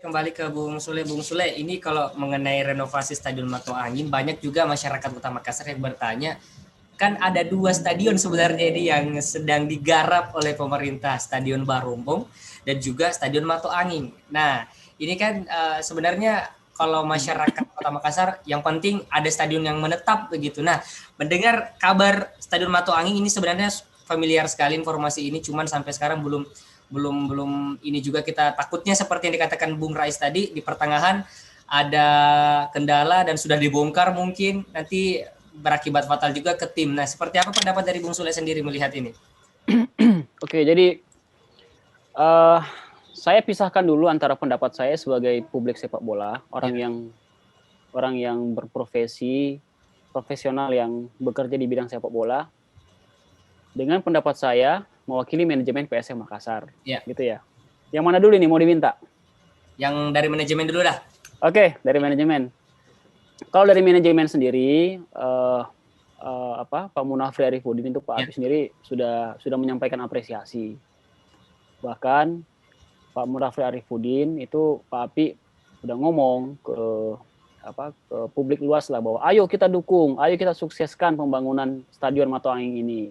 Kembali ke Bung Sule. Bung Sule, ini kalau mengenai renovasi Stadion Mato Angin, banyak juga masyarakat Kota Makassar yang bertanya, kan ada 2 stadion sebenarnya ini yang sedang digarap oleh pemerintah, Stadion Barumbung dan juga Stadion Mato Angin. Nah, ini kan sebenarnya kalau masyarakat Kota Makassar yang penting ada stadion yang menetap begitu. Nah, mendengar kabar Stadion Mato Angin ini sebenarnya familiar sekali informasi ini, cuman sampai sekarang belum belum belum ini juga kita takutnya seperti yang dikatakan Bung Rais tadi di pertengahan ada kendala dan sudah dibongkar mungkin nanti berakibat fatal juga ke tim. Nah, seperti apa pendapat dari Bung Sule sendiri melihat ini? Oke, jadi saya pisahkan dulu antara pendapat saya sebagai publik sepak bola, orang yang berprofesi, profesional yang bekerja di bidang sepak bola, dengan pendapat saya mewakili manajemen PSM Makassar, gitu ya. Yang mana dulu nih mau diminta? Yang dari manajemen dulu dah. Oke, dari manajemen. Kalau dari manajemen sendiri, Pak Munafri Arifudin itu Pak Api sendiri sudah menyampaikan apresiasi. Bahkan Pak Munafri Arifudin itu Pak Api sudah ngomong ke publik luas lah bahwa ayo kita dukung, ayo kita sukseskan pembangunan Stadion Mato Angin ini,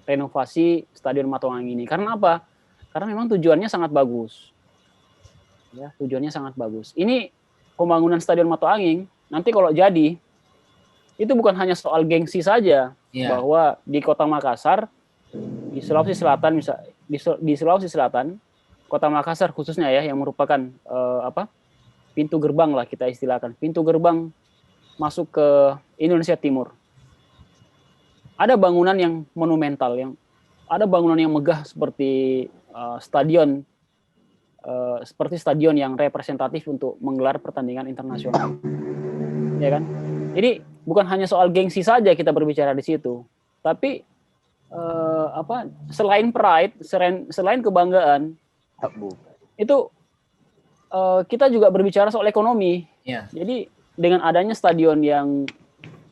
renovasi Stadion Mato Angin ini. Karena apa? Karena memang tujuannya sangat bagus. Ya, tujuannya sangat bagus. Ini pembangunan Stadion Mato Angin nanti kalau jadi itu bukan hanya soal gengsi saja, bahwa di Kota Makassar, di Sulawesi Selatan, di Sulawesi Selatan, Kota Makassar khususnya ya, yang merupakan pintu gerbang lah kita istilahkan, pintu gerbang masuk ke Indonesia Timur. Ada bangunan yang monumental, ada bangunan yang megah seperti stadion yang representatif untuk menggelar pertandingan internasional, ya kan? Jadi bukan hanya soal gengsi saja kita berbicara di situ, tapi selain pride, selain kebanggaan, itu kita juga berbicara soal ekonomi. Jadi dengan adanya stadion yang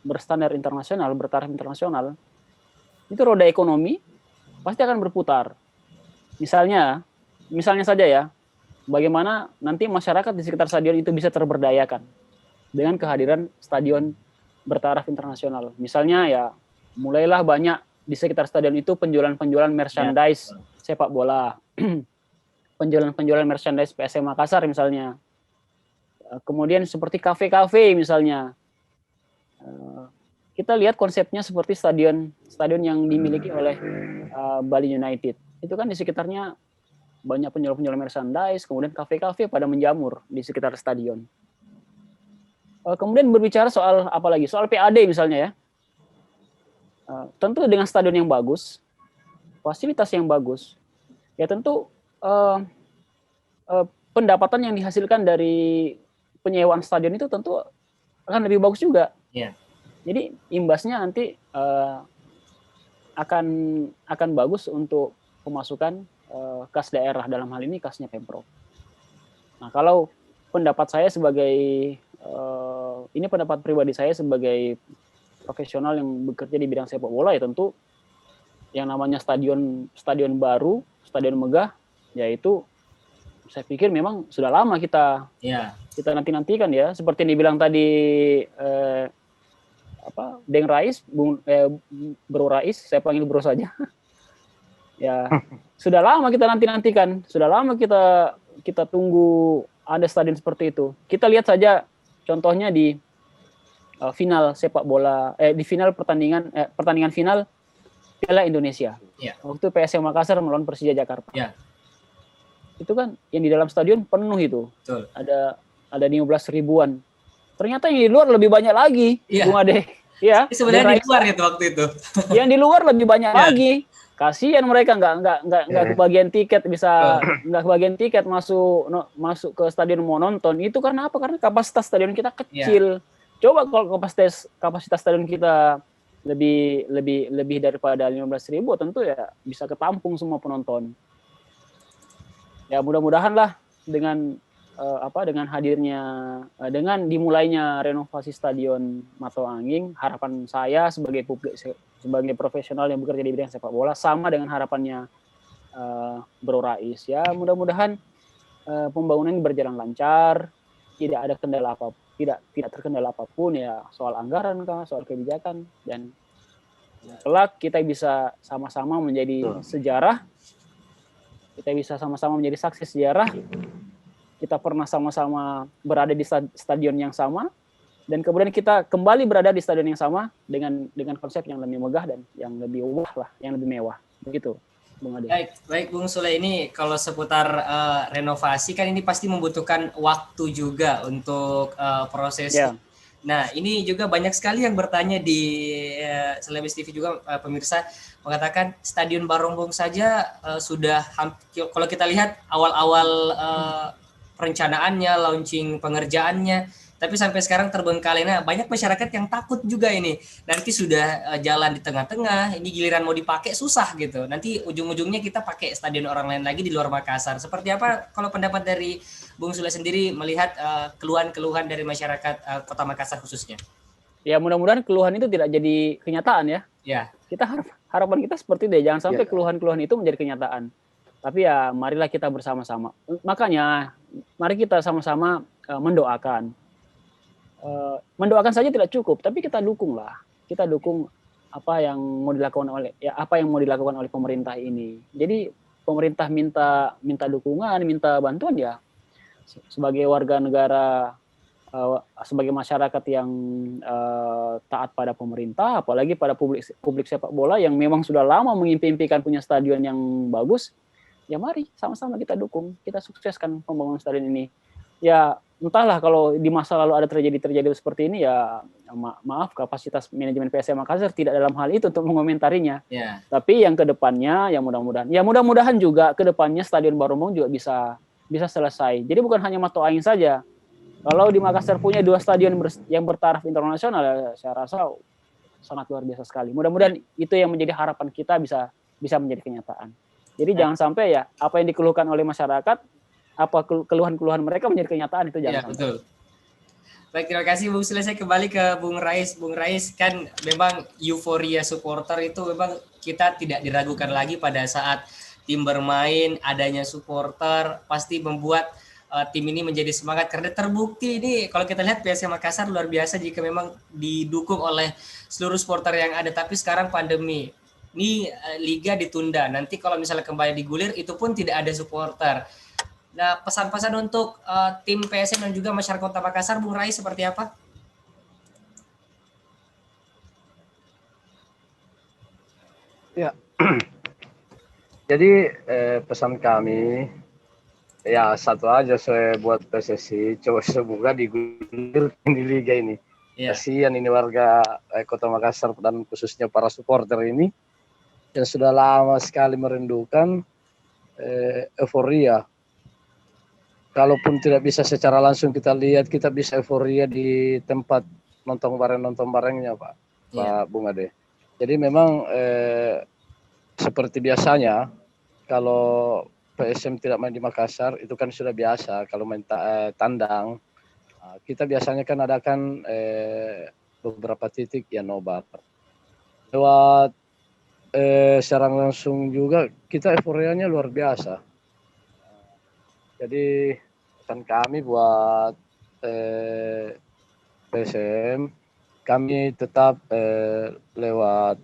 berstandar internasional, bertaraf internasional, itu roda ekonomi pasti akan berputar. Misalnya saja ya, bagaimana nanti masyarakat di sekitar stadion itu bisa terberdayakan dengan kehadiran stadion bertaraf internasional. Misalnya ya, mulailah banyak di sekitar stadion itu penjualan merchandise sepak bola, penjualan merchandise PSM Makassar misalnya. Kemudian seperti kafe-kafe misalnya. Kita lihat konsepnya seperti stadion yang dimiliki oleh Bali United. Itu kan di sekitarnya banyak penjual merchandise, kemudian kafe-kafe pada menjamur di sekitar stadion. Kemudian berbicara soal apa lagi? Soal PAD misalnya ya. Tentu dengan stadion yang bagus, fasilitas yang bagus, ya tentu pendapatan yang dihasilkan dari penyewaan stadion itu tentu akan lebih bagus juga. Jadi imbasnya nanti akan bagus untuk pemasukan kas daerah, dalam hal ini kasnya Pemprov. Nah, kalau pendapat saya sebagai ini pendapat pribadi saya sebagai profesional yang bekerja di bidang sepak bola, ya tentu yang namanya stadion baru, stadion megah, yaitu saya pikir memang sudah lama kita nanti-nantikan ya, seperti yang dibilang tadi Deng Rais, Bro Rais, saya panggil Bro saja. Ya, sudah lama kita nanti-nantikan, sudah lama kita tunggu ada stadion seperti itu. Kita lihat saja contohnya di final sepak bola, di final pertandingan final Piala Indonesia. Waktu PSM Makassar melawan Persija Jakarta. Itu kan yang di dalam stadion penuh itu. Betul. Ada 15 ribuan. Ternyata yang di luar lebih banyak lagi, Bung Ade. Ya. Sebenarnya di luar itu waktu itu. Yang di luar lebih banyak lagi. Kasihan mereka nggak kebagian tiket, nggak kebagian tiket masuk ke stadion mau nonton. Itu karena apa? Karena kapasitas stadion kita kecil. Coba kalau kapasitas stadion kita lebih daripada 15.000, tentu ya bisa ketampung semua penonton. Ya mudah-mudahan lah dengan dimulainya renovasi Stadion Mato Angin, harapan saya sebagai profesional yang bekerja di bidang sepak bola sama dengan harapannya Bro Rais, ya mudah-mudahan pembangunan ini berjalan lancar, tidak ada kendala apa, tidak terkendala apapun ya, soal anggaran kah, soal kebijakan, dan kelak kita bisa sama-sama menjadi sejarah, kita bisa sama-sama menjadi saksi sejarah, kita pernah sama-sama berada di stadion yang sama, dan kemudian kita kembali berada di stadion yang sama dengan konsep yang lebih megah dan yang lebih wah lah, yang lebih mewah. Begitu, Bung Ade. Baik Bung Sule, ini kalau seputar renovasi kan ini pasti membutuhkan waktu juga untuk proses. Ya. Nah, ini juga banyak sekali yang bertanya di Celebes TV juga, pemirsa mengatakan Stadion Barongbong saja sudah kalau kita lihat awal-awal perencanaannya, launching pengerjaannya, tapi sampai sekarang terbengkalai. Nah, banyak masyarakat yang takut juga ini. Nanti sudah jalan di tengah-tengah, ini giliran mau dipakai susah gitu. Nanti ujung-ujungnya kita pakai stadion orang lain lagi di luar Makassar. Seperti apa kalau pendapat dari Bung Sule sendiri melihat keluhan-keluhan dari masyarakat Kota Makassar khususnya? Ya, mudah-mudahan keluhan itu tidak jadi kenyataan ya. Ya. Kita harapan kita seperti itu, jangan sampai keluhan-keluhan itu menjadi kenyataan. Tapi ya marilah kita bersama-sama. Makanya mari kita sama-sama mendoakan. Mendoakan saja tidak cukup, tapi kita dukunglah. Kita dukung apa yang mau dilakukan oleh pemerintah ini. Jadi pemerintah minta dukungan, minta bantuan ya. Sebagai warga negara, sebagai masyarakat yang taat pada pemerintah, apalagi pada publik sepak bola yang memang sudah lama mengimpi-impikan punya stadion yang bagus, ya mari sama-sama kita dukung, kita sukseskan pembangunan stadion ini. Ya entahlah kalau di masa lalu ada terjadi seperti ini ya maaf, kapasitas manajemen PSM Makassar tidak dalam hal itu untuk mengomentarinya. Yeah. Tapi yang kedepannya ya mudah-mudahan juga kedepannya Stadion Barongbong juga bisa selesai. Jadi bukan hanya Mato Angin saja. Kalau di Makassar punya 2 stadion yang bertaraf internasional, ya, saya rasa sangat luar biasa sekali. Mudah-mudahan itu yang menjadi harapan kita bisa menjadi kenyataan. Jadi jangan sampai ya apa yang dikeluhkan oleh masyarakat, apa keluhan-keluhan mereka menjadi kenyataan, itu jangan sampai. Betul. Baik, terima kasih Bung Sule. Saya kembali ke Bung Rais. Bung Rais, kan memang euforia supporter itu memang kita tidak diragukan lagi pada saat tim bermain, adanya supporter pasti membuat tim ini menjadi semangat, karena terbukti ini kalau kita lihat PSM Makassar luar biasa jika memang didukung oleh seluruh supporter yang ada. Tapi sekarang pandemi, ini liga ditunda. Nanti kalau misalnya kembali digulir itu pun tidak ada supporter. Nah, pesan-pesan untuk tim PSM dan juga masyarakat Kota Makassar, Bung Rais, seperti apa? Ya, jadi pesan kami ya satu aja saya buat PSSI, coba semoga digulir di liga ini. Yeah. Kasihan ini warga Kota Makassar dan khususnya para supporter ini yang sudah lama sekali merindukan euforia. Kalaupun tidak bisa secara langsung kita lihat, kita bisa euforia di tempat nonton barengnya Pak Bung Ade. Jadi memang seperti biasanya kalau PSM tidak main di Makassar itu kan sudah biasa. Kalau main tandang, kita biasanya kan adakan beberapa titik yang nobar. Lewat secara langsung juga kita euforianya luar biasa. Jadi pesan kami buat PSM, kami tetap lewat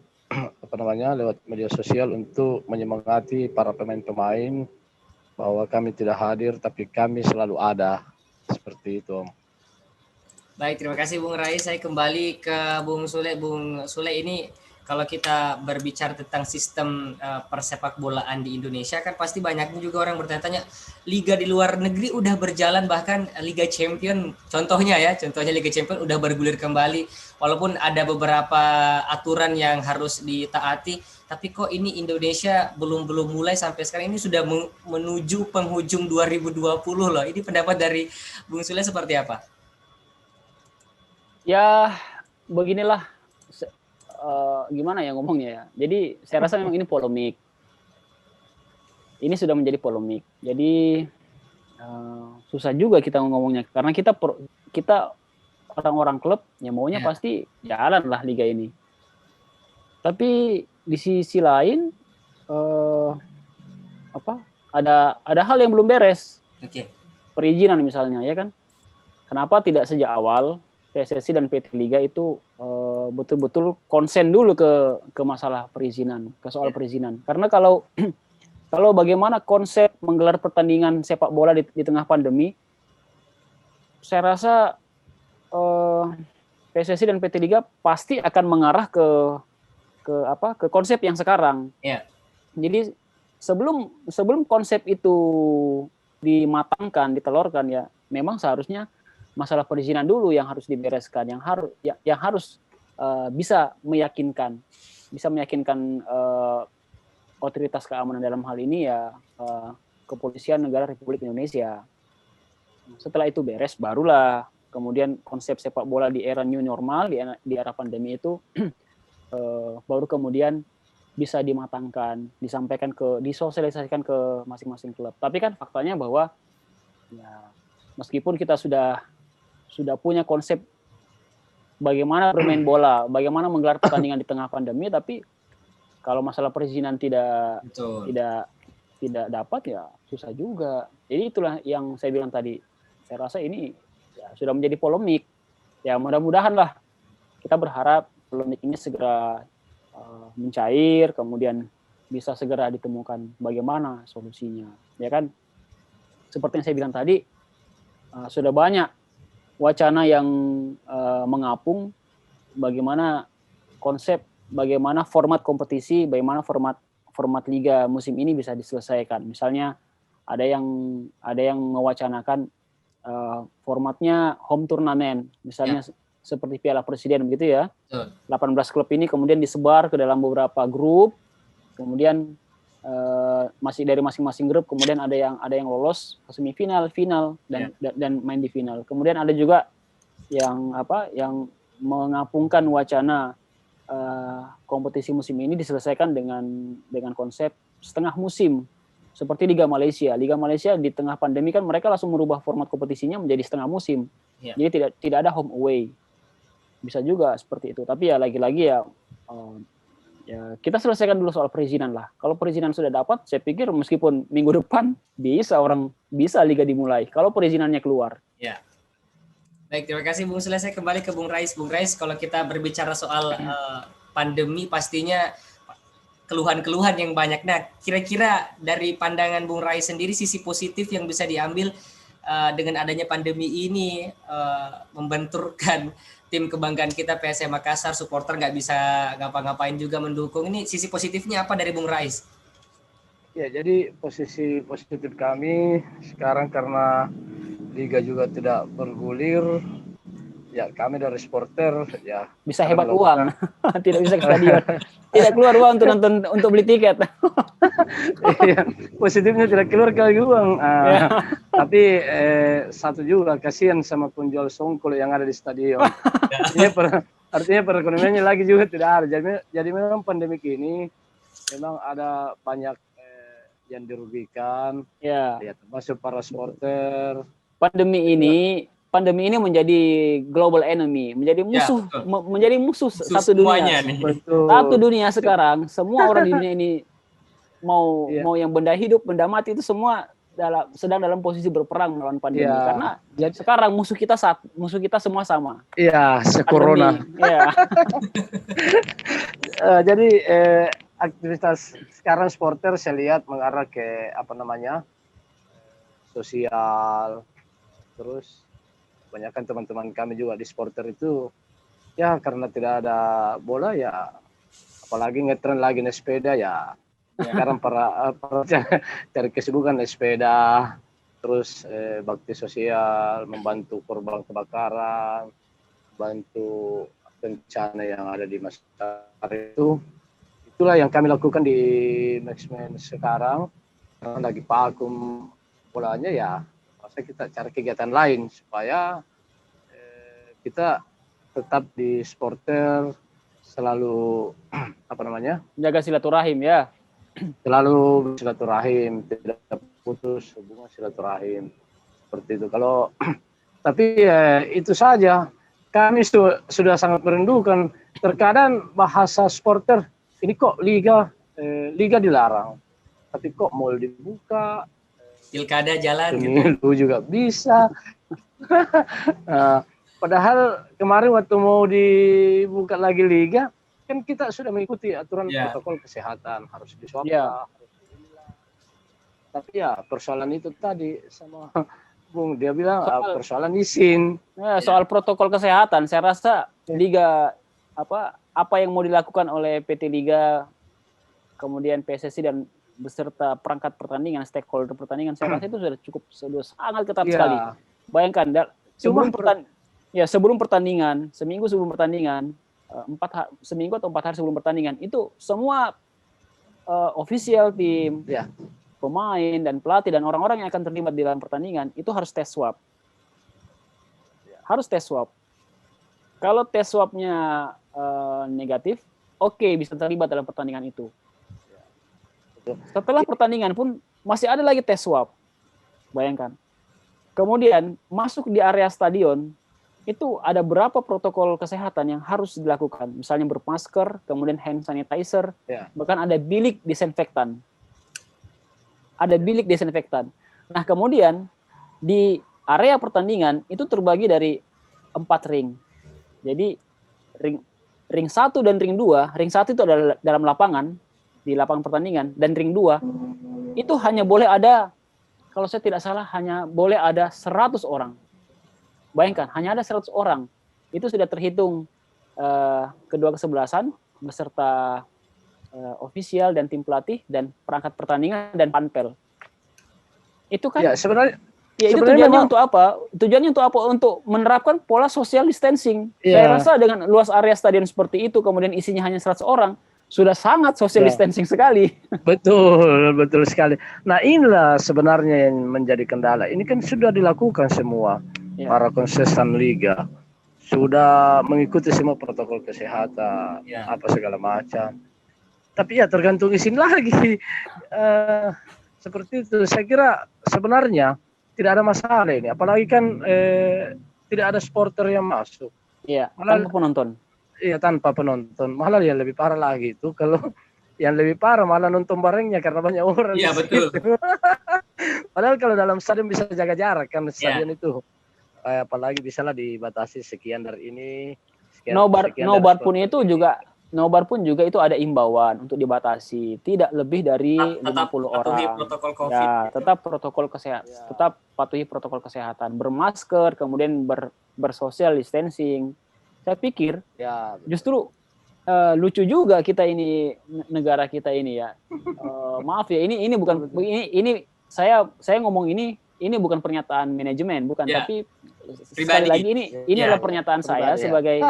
lewat media sosial untuk menyemangati para pemain-pemain bahwa kami tidak hadir tapi kami selalu ada, seperti itu, Om. Baik, terima kasih Bung Rais. Saya kembali ke Bung Sule. Bung Sule, ini kalau kita berbicara tentang sistem persepak bolaan di Indonesia, kan pasti banyaknya juga orang bertanya-tanya, liga di luar negeri udah berjalan, bahkan Liga Champion contohnya Liga Champion udah bergulir kembali, walaupun ada beberapa aturan yang harus ditaati, tapi kok ini Indonesia belum mulai sampai sekarang, ini sudah menuju penghujung 2020 loh. Ini pendapat dari Bung Sule seperti apa? Ya beginilah, gimana ya ngomongnya ya. Jadi saya rasa memang ini polemik. Ini sudah menjadi polemik. Jadi susah juga kita ngomongnya, karena kita orang-orang klub yang maunya pasti jalan lah liga ini. Tapi di sisi lain ada hal yang belum beres. Oke. Perizinan misalnya, ya kan? Kenapa tidak sejak awal PSSI dan PT Liga itu betul-betul konsen dulu ke masalah perizinan, ke soal perizinan. Karena kalau bagaimana konsep menggelar pertandingan sepak bola di tengah pandemi, saya rasa PSSI dan PT Liga pasti akan mengarah ke konsep yang sekarang. Ya. Jadi sebelum konsep itu dimatangkan, ditelurkan, ya memang seharusnya masalah perizinan dulu yang harus dibereskan, yang harus bisa meyakinkan otoritas keamanan dalam hal ini ya Kepolisian Negara Republik Indonesia. Setelah itu beres, barulah kemudian konsep sepak bola di era new normal, di era pandemi itu baru kemudian bisa dimatangkan, disosialisasikan ke masing-masing klub. Tapi kan faktanya bahwa ya meskipun kita sudah punya konsep bagaimana bermain bola, bagaimana menggelar pertandingan di tengah pandemi, tapi kalau masalah perizinan tidak dapat, ya susah juga. Jadi itulah yang saya bilang tadi. Saya rasa ini ya sudah menjadi polemik. Ya mudah-mudahan lah, kita berharap polemik ini segera mencair, kemudian bisa segera ditemukan bagaimana solusinya. Ya kan? Seperti yang saya bilang tadi, sudah banyak wacana yang mengapung bagaimana konsep, bagaimana format kompetisi, bagaimana format liga musim ini bisa diselesaikan. Misalnya ada yang mewacanakan formatnya home turnamen, misalnya seperti Piala Presiden begitu ya. 18 klub ini kemudian disebar ke dalam beberapa grup, kemudian masih dari masing-masing grup kemudian ada yang lolos ke semifinal, final dan main di final. Kemudian ada juga yang mengapungkan wacana kompetisi musim ini diselesaikan dengan konsep setengah musim seperti Liga Malaysia. Liga Malaysia di tengah pandemi kan mereka langsung merubah format kompetisinya menjadi setengah musim. Jadi tidak ada home away. Bisa juga seperti itu. Tapi ya lagi-lagi ya kita selesaikan dulu soal perizinan lah. Kalau perizinan sudah dapat, saya pikir meskipun minggu depan bisa liga dimulai. Kalau perizinannya keluar. Ya. Baik, terima kasih Bung Sule. Saya kembali ke Bung Rais. Bung Rais, kalau kita berbicara soal pandemi, pastinya keluhan-keluhan yang banyak. Nah, kira-kira dari pandangan Bung Rais sendiri, sisi positif yang bisa diambil dengan adanya pandemi ini, membenturkan tim kebanggaan kita PSM Makassar, supporter nggak bisa ngapa-ngapain juga mendukung. Ini sisi positifnya apa dari Bung Rais? Ya, jadi posisi positif kami sekarang karena liga juga tidak bergulir, ya kami dari supporter ya bisa hebat uang, tidak bisa ke stadion, tidak keluar uang untuk beli tiket. Iya, positifnya tidak keluar kali uang. Tapi satu juga kasihan sama penjual songkol yang ada di stadion. Artinya perekonomiannya lagi juga tidak ada. Jadi memang pandemik ini memang ada banyak yang dirugikan. Ya, termasuk para supporter. Pandemi ini menjadi global enemy, menjadi musuh satu dunia. Satu dunia sekarang, semua orang di dunia ini mau yang benda hidup, benda mati itu semua sedang dalam posisi berperang melawan pandemi. Karena sekarang musuh kita semua sama. Iya, corona. Jadi aktivitas sekarang supporter saya lihat mengarah ke sosial. Terus kebanyakan teman-teman kami juga di supporter itu ya karena tidak ada bola ya, apalagi ngetren lagi naik sepeda ya. Sekarang para cari kesibukan naik sepeda, terus bakti sosial, membantu korban kebakaran, bantu bencana yang ada di masyarakat itu. Itulah yang kami lakukan di Maxman sekarang. Karena lagi vakum bolanya ya, kita cari kegiatan lain supaya kita tetap di supporter selalu menjaga silaturahim ya, selalu silaturahim, tidak putus hubungan silaturahim seperti itu. Kalau tapi itu saja, kami sudah sangat merindukan. Terkadang bahasa supporter ini kok liga dilarang, tapi kok mall dibuka, pilkada jalan gitu. Pemilu juga bisa. Nah, padahal kemarin waktu mau dibuka lagi liga, kan kita sudah mengikuti aturan protokol kesehatan, harus diswab lah, harus inilah. Tapi ya persoalan itu tadi sama Bung, dia bilang persoalan izin. Soal protokol kesehatan, saya rasa liga apa yang mau dilakukan oleh PT Liga, kemudian PSSI dan beserta perangkat pertandingan, stakeholder pertandingan, saya rasa itu sudah sangat ketat sekali. Bayangkan sebelum pertandingan, seminggu sebelum pertandingan, seminggu atau 4 hari sebelum pertandingan, itu semua official tim, pemain dan pelatih dan orang-orang yang akan terlibat di dalam pertandingan itu harus tes swab. Harus tes swab. Kalau tes swabnya negatif, oke, bisa terlibat dalam pertandingan itu. Setelah pertandingan pun masih ada lagi tes swab. Bayangkan. Kemudian masuk di area stadion, itu ada berapa protokol kesehatan yang harus dilakukan. Misalnya bermasker, kemudian hand sanitizer, bahkan ada bilik disinfektan. Nah, kemudian di area pertandingan itu terbagi dari 4 ring. Jadi ring 1 dan ring 2, ring 1 itu adalah dalam lapangan, di lapangan pertandingan, dan ring 2 itu hanya boleh ada, kalau saya tidak salah, hanya boleh ada 100 orang. Bayangkan, hanya ada 100 orang. Itu sudah terhitung kedua kesebelasan beserta ofisial dan tim pelatih dan perangkat pertandingan dan panpel. Itu kan sebenarnya itu tujuannya untuk apa? Tujuannya untuk apa? Untuk menerapkan pola social distancing. Saya rasa dengan luas area stadion seperti itu, kemudian isinya hanya 100 orang, sudah sangat social distancing sekali. Betul sekali. Nah, inilah sebenarnya yang menjadi kendala. Ini kan sudah dilakukan semua. Para konsisten liga sudah mengikuti semua protokol kesehatan, apa segala macam. Tapi ya tergantung izin lagi. Seperti itu. Saya kira sebenarnya tidak ada masalah ini. Apalagi kan tidak ada supporter yang masuk. Iya, tanpa penonton. Iya, tanpa penonton. Malah yang lebih parah lagi itu kalau yang lebih parah malah nonton barengnya karena banyak orang. Iya, betul. Padahal kalau dalam stadion bisa jaga jarak kan stadion itu. Apalagi bisa lah dibatasi sekian dari ini. Nobar pun juga itu ada imbauan untuk dibatasi, tidak lebih dari 50 orang. Protokol COVID. Tetap protokol kesehatan, tetap patuhi protokol kesehatan, bermasker, kemudian bersocial distancing. Saya pikir justru lucu juga kita ini, negara kita ini ya. Maaf ya, ini bukan ini saya ngomong ini bukan pernyataan manajemen, bukan, tapi sekali lagi ini adalah pernyataan saya sebagai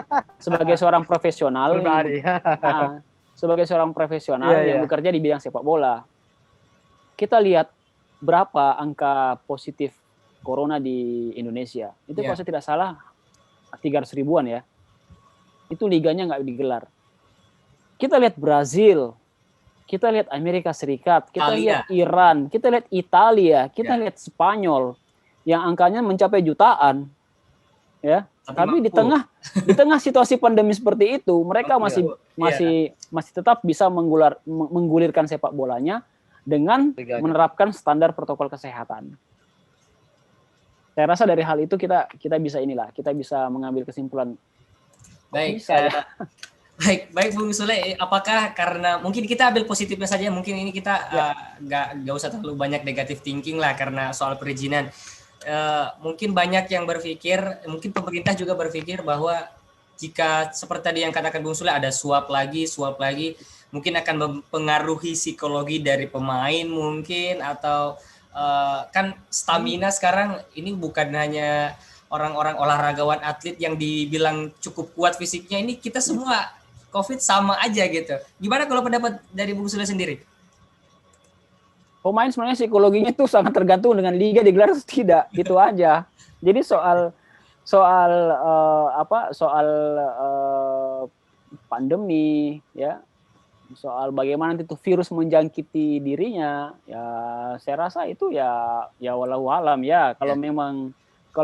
seorang profesional, sebagai seorang profesional yang bekerja di bidang sepak bola. Kita lihat berapa angka positif corona di Indonesia. Itu kalau saya tidak salah 300 ribuan ya. Itu liganya nggak digelar. Kita lihat Brazil, kita lihat Amerika Serikat, kita lihat Iran, kita lihat Italia, kita lihat Spanyol yang angkanya mencapai jutaan, ya. Tapi di tengah situasi pandemi seperti itu, mereka masih tetap bisa menggulirkan sepak bolanya dengan menerapkan standar protokol kesehatan. Saya rasa dari hal itu kita bisa mengambil kesimpulan. Baik Bung Sule, apakah karena mungkin kita ambil positifnya saja, mungkin ini kita nggak usah terlalu banyak negatif thinking lah karena soal perizinan. Mungkin banyak yang berpikir, mungkin pemerintah juga berpikir bahwa jika seperti tadi yang katakan Bung Sule ada swab lagi, mungkin akan mempengaruhi psikologi dari pemain mungkin, atau kan stamina sekarang ini bukan hanya orang-orang olahragawan atlet yang dibilang cukup kuat fisiknya, ini kita semua COVID sama aja gitu. Gimana kalau pendapat dari Bung Sule sendiri? Pemain sebenarnya psikologinya itu sangat tergantung dengan liga digelar atau tidak, gitu aja. Jadi soal pandemi ya, soal bagaimana itu virus menjangkiti dirinya, ya saya rasa itu ya walau alam ya. Kalau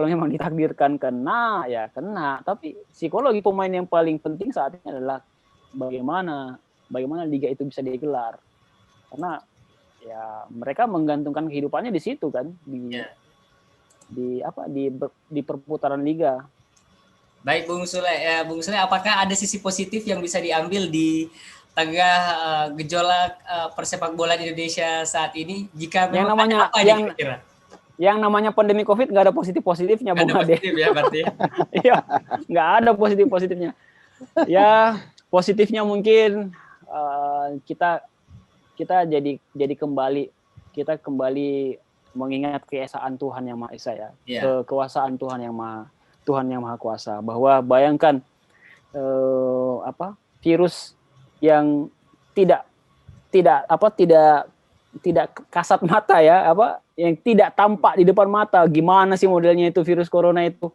memang ditakdirkan kena, ya kena. Tapi psikologi pemain yang paling penting saat ini adalah bagaimana liga itu bisa digelar. Karena ya mereka menggantungkan kehidupannya di situ kan, di perputaran liga. Baik Bung Sule, Bung Sule, apakah ada sisi positif yang bisa diambil di tengah gejolak persepak bola di Indonesia saat ini? Jika memang ada apa kira-kira? Yang namanya pandemi COVID nggak ada positif-positifnya, Bung Ade. Positif ya berarti. Iya, nggak ada positif-positifnya. Ya, positifnya mungkin kita jadi kembali mengingat keesaan Tuhan yang Maha Esa ya, kekuasaan Tuhan yang Maha Kuasa. Bahwa bayangkan virus yang tidak kasat mata ya, yang tidak tampak di depan mata. Gimana sih modelnya itu virus corona itu?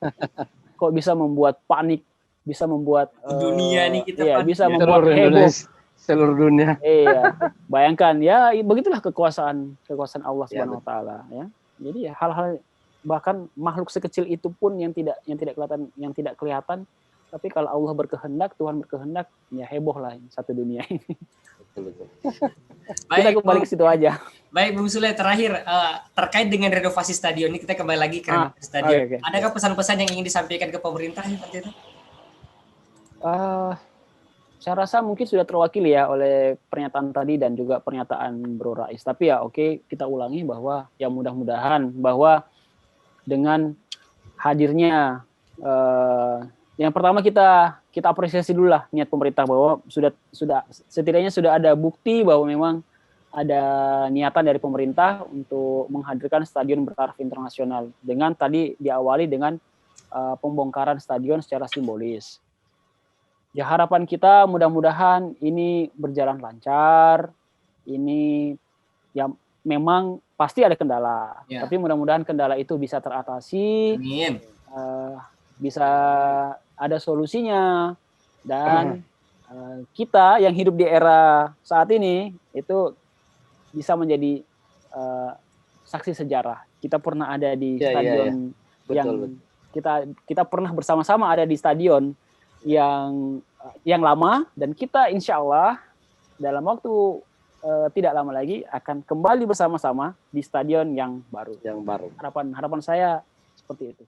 Kok bisa membuat panik, bisa membuat dunia nih kita panik, bisa membuat heboh seluruh dunia. Iya, bayangkan ya, begitulah kekuasaan Allah Subhanahu wa taala ya. Jadi ya, hal-hal bahkan makhluk sekecil itu pun yang tidak kelihatan, tapi kalau Allah berkehendak, Tuhan berkehendak, ya heboh lah satu dunia ini. Betul. Kita kembali ke situ aja. Baik Bung Sule, terakhir terkait dengan renovasi stadion ini, kita kembali lagi ke renovasi stadion. Okay. Adakah pesan-pesan yang ingin disampaikan ke pemerintah seperti itu? Saya rasa mungkin sudah terwakili ya oleh pernyataan tadi dan juga pernyataan Bro Rais. Tapi ya kita ulangi bahwa ya mudah-mudahan bahwa dengan hadirnya yang pertama kita apresiasi dulu lah niat pemerintah, bahwa sudah setidaknya sudah ada bukti bahwa memang ada niatan dari pemerintah untuk menghadirkan stadion bertaraf internasional, dengan tadi diawali dengan pembongkaran stadion secara simbolis. Ya harapan kita mudah-mudahan ini berjalan lancar. Ini ya memang pasti ada kendala, tapi mudah-mudahan kendala itu bisa teratasi. Amin. Bisa ada solusinya, dan kita yang hidup di era saat ini itu bisa menjadi saksi sejarah. Kita pernah ada di stadion yang kita pernah bersama-sama ada di stadion yang lama, dan kita insya Allah dalam waktu tidak lama lagi akan kembali bersama-sama di stadion yang baru. Harapan saya seperti itu.